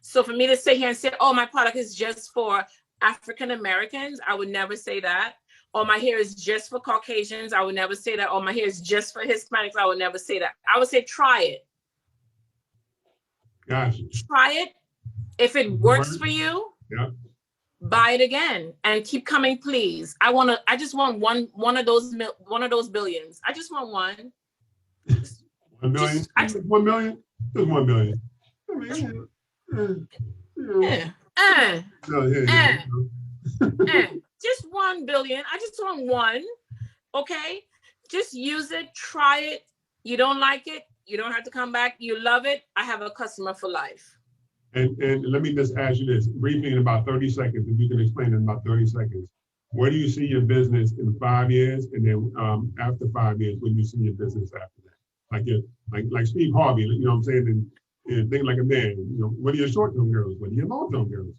So for me to sit here and say, oh, my product is just for African Americans, I would never say that. Or my hair is just for Caucasians, I would never say that. Or my hair is just for Hispanics, I would never say that. I would say, try it. Gotcha. Try it. If it works for you, buy it again and keep coming, please. I just want one of those billions. I just want one. 1 million? Just 1 million? Just 1 million. I mean, just 1 billion. I just want one. Okay? Just use it, try it. You don't like it, you don't have to come back. You love it, I have a customer for life. And let me just ask you this, briefly in about 30 seconds, if you can explain in about 30 seconds. Where do you see your business in 5 years? And then after 5 years, where do you see your business after that? Like Steve Harvey, you know what I'm saying? And think like a man. You know, what are your short-term girls? What are your long-term girls?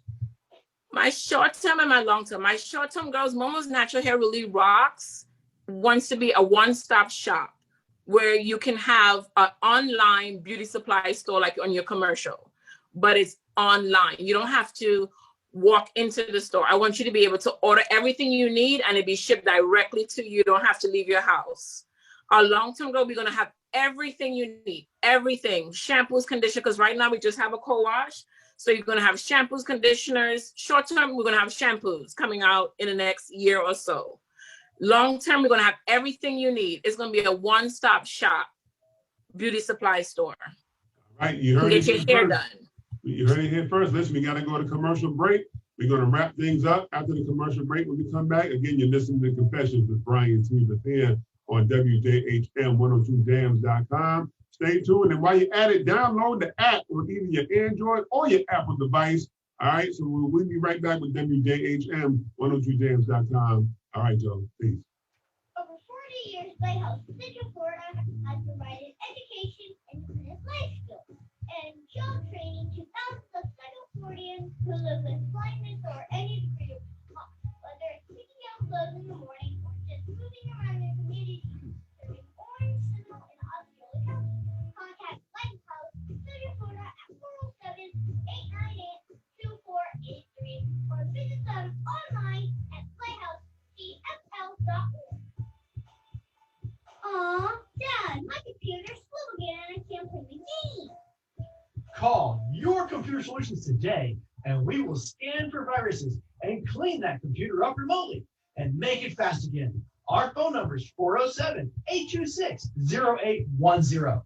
My short-term and my long-term. My short-term girls, Momo's Natural Hair Really Rocks wants to be a one-stop shop where you can have an online beauty supply store like on your commercial, but it's online. You don't have to walk into the store. I want you to be able to order everything you need and it be shipped directly to you. You don't have to leave your house. Our long-term girl, we're going to have everything you need, everything, shampoos, conditioner, because right now we just have a co-wash. So you're going to have shampoos, conditioners. Short-term, we're going to have shampoos coming out in the next year or so. Long-term, we're going to have everything you need. It's going to be a one-stop shop beauty supply store. Right, you heard get your hair done. You heard it here first. Listen, we got to go to commercial break. We're going to wrap things up after the commercial break. When we come back, again, you're listening to Confessions with Brian T. Bethea on WJHM102jams.com. Stay tuned. And while you're at it, download the app on either your Android or your Apple device. All right. So we'll be right back with WJHM102jams.com. All right, Joe. Peace. Over 40 years, Lighthouse Central Florida has provided education, independent life skills, and job training to thousands of Central Floridians who live with blindness or any degree of loss, whether it's picking out clothes in the morning or just moving around their community, serving Orange, Seminole, and Osceola County. Contact Lighthouse Central Florida at 407-898-2483 or visit them online at lighthousecfl.org. Aw, Dad, my computer's slow again and I can't play the game. Call Your Computer Solutions today, and we will scan for viruses and clean that computer up remotely and make it fast again. Our phone number is 407-826-0810.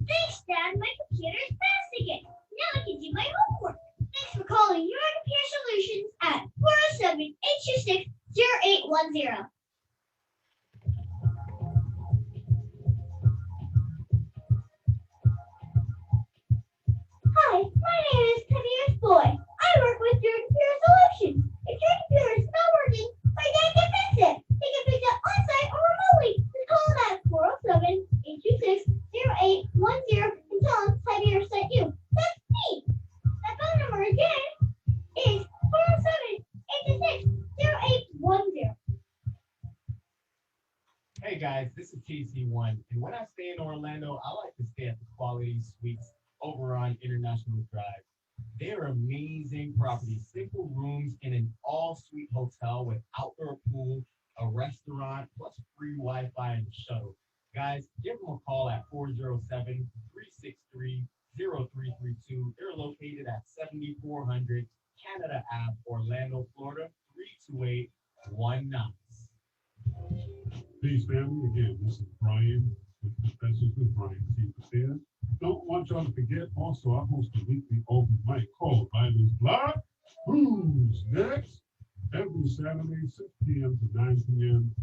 Thanks, Dad. My computer's fast again. Now I can do my homework. Thanks for calling Your Computer Solutions at 407-826-0810. Hi, my name is Tamia's boy. I work with Your Computer Solutions. If your computer is not working, my dad can fix it. He can fix it on-site or remotely. Just call him at 407-826-0810 and tell him Javier sent you. That's me. That phone number again is 407-826-0810. Hey guys, this is KC1, and when I stay in Orlando, I like to stay at the Quality Suites over on International Drive. They're amazing properties, simple rooms in an all-suite hotel with outdoor pool, a restaurant, plus free Wi-Fi and shuttle. Guys, give them a call at 407-363-0332. They're located at 7400 Canada Ave, Orlando, Florida, 32819. Peace, family. Again, this is Brian with Confessions with Brian T. Bethea. Don't want y'all to forget, also, I host a weekly open mic called Bibles Block. Who's next? Every Saturday, 6 p.m. to 9 p.m.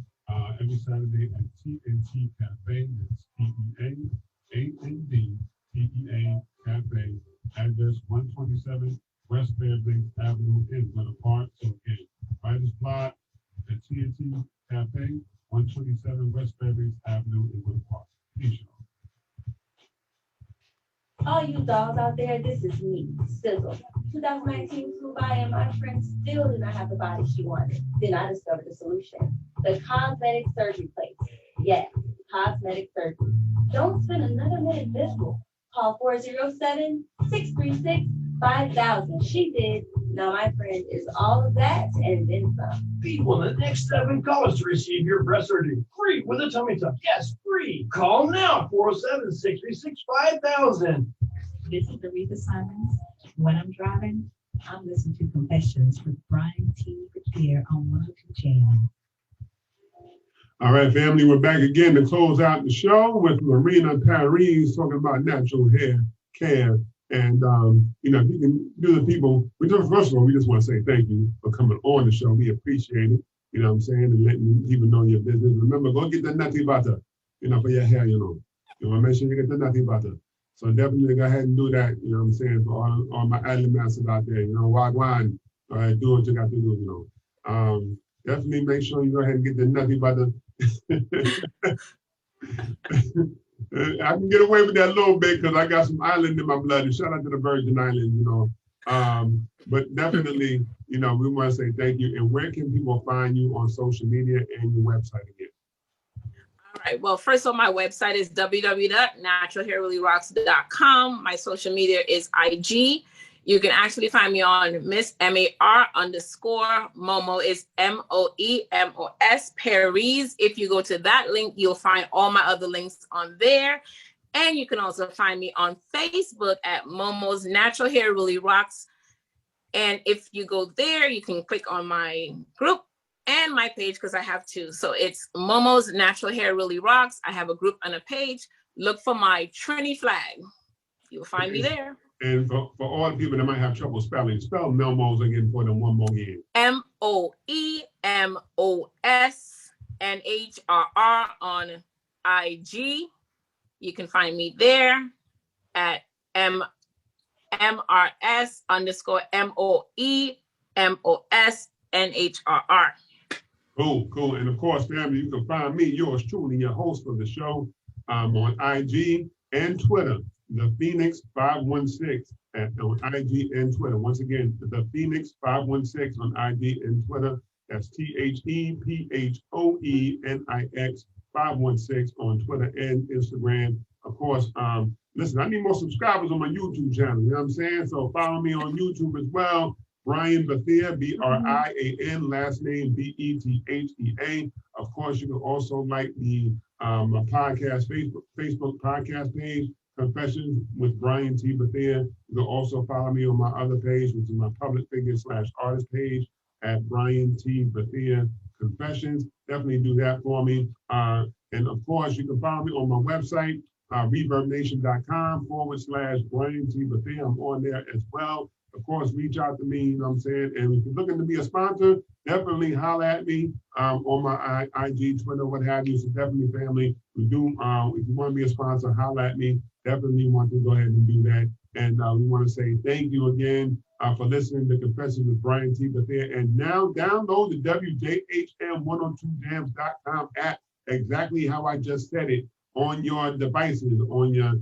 Every Saturday at TNT Cafe. That's TEAND Cafe. Address 127 West Fairbanks Avenue in Winter Park. So again, Bibles Block at TNT Cafe, 127 West Fairbanks Avenue in Winter Park. Peace, y'all. All you dogs out there, this is me, Sizzle. 2019 flew by and my friend still did not have the body she wanted. Then I discovered the solution. The cosmetic surgery place. Yes, cosmetic surgery. Don't spend another minute miserable. Call 407-636-5000. She did. Now my friend is all of that and then some. Be one of the next 7 callers to receive your breast surgery free with a tummy tuck. Yes, free. Call now, 407-636-5000. This is Aretha Simons. When I'm driving, I'm listening to Confessions with Brian T. Bethea on 102 Jams. All right, family, we're back again to close out the show with Marina Parries talking about natural hair care. And, if you can do the people, first of all, we just want to say thank you for coming on the show. We appreciate it, you know what I'm saying, and letting people know your business. Remember, go get the nutty butter, for your hair, You want to make sure you get the nutty butter. So definitely go ahead and do that, you know what I'm saying, for all my island masters out there, wagwan, all right, do what you got to do, Definitely make sure you go ahead and get the nutty butter. I can get away with that a little bit because I got some island in my blood. And shout out to the Virgin Islands, But definitely, we want to say thank you. And where can people find you on social media and your website again? All right. Well, first of all, my website is www.naturalhairreallyrocks.com. My social media is IG. You can actually find me on Miss MAR_ Momo is MOEMOS Parries. If you go to that link, you'll find all my other links on there. And you can also find me on Facebook at Momo's Natural Hair Really Rocks. And if you go there, you can click on my group and my page because I have two. So it's Momo's Natural Hair Really Rocks. I have a group and a page. Look for my Trini flag. You'll find me there. And for all the people that might have trouble spelling, spell Melmos again for them one more again. MOEMOSNHRR on IG. You can find me there at MRS_MOEMOSNHRR. Cool. And of course, family, you can find me, yours truly, your host of the show, on IG and Twitter, the Phoenix 516 on IG and Twitter. Once again, the Phoenix 516 on IG and Twitter. That's THEPHOENIX 516 on Twitter and Instagram. Of course, listen, I need more subscribers on my YouTube channel. You know what I'm saying? So follow me on YouTube as well. Brian Bethea, BRIAN, last name BETHEA. Of course, you can also like the podcast, Facebook podcast page, Confessions with Brian T. Bethea. You can also follow me on my other page, which is my public figure / artist page at Brian T. Bethea Confessions. Definitely do that for me. And of course, you can follow me on my website, ReverbNation.com / Brian T. Bethea. I'm on there as well. Of course, reach out to me, you know what I'm saying? And if you're looking to be a sponsor, definitely holler at me on my IG, Twitter, what have you. So definitely, family, we do, if you want to be a sponsor, holler at me. Definitely want to go ahead and do that. And we want to say thank you again for listening to Confessions with Brian T. Bethea. And now download the WJHM102jams.com app, exactly how I just said it, on your devices, on your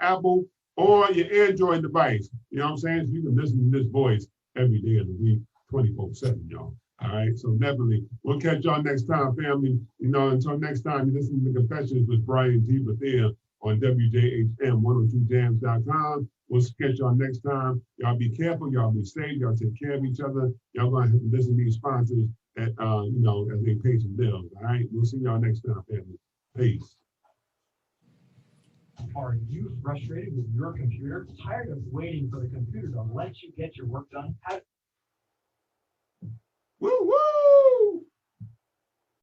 Apple or your Android device. You know what I'm saying? So you can listen to this voice every day of the week, 24/7, y'all. All right, so definitely, we'll catch y'all next time, family. You know, until next time, you listen to Confessions with Brian T. Bethea on WJHM102jams.com. We'll catch y'all next time. Y'all be careful, y'all be safe, y'all take care of each other. Y'all gonna have to listen to these sponsors that, you know, as they pay some bills. All right, we'll see y'all next time, family. Peace. Are you frustrated with your computer? Tired of waiting for the computer to let you get your work done? Woo woo!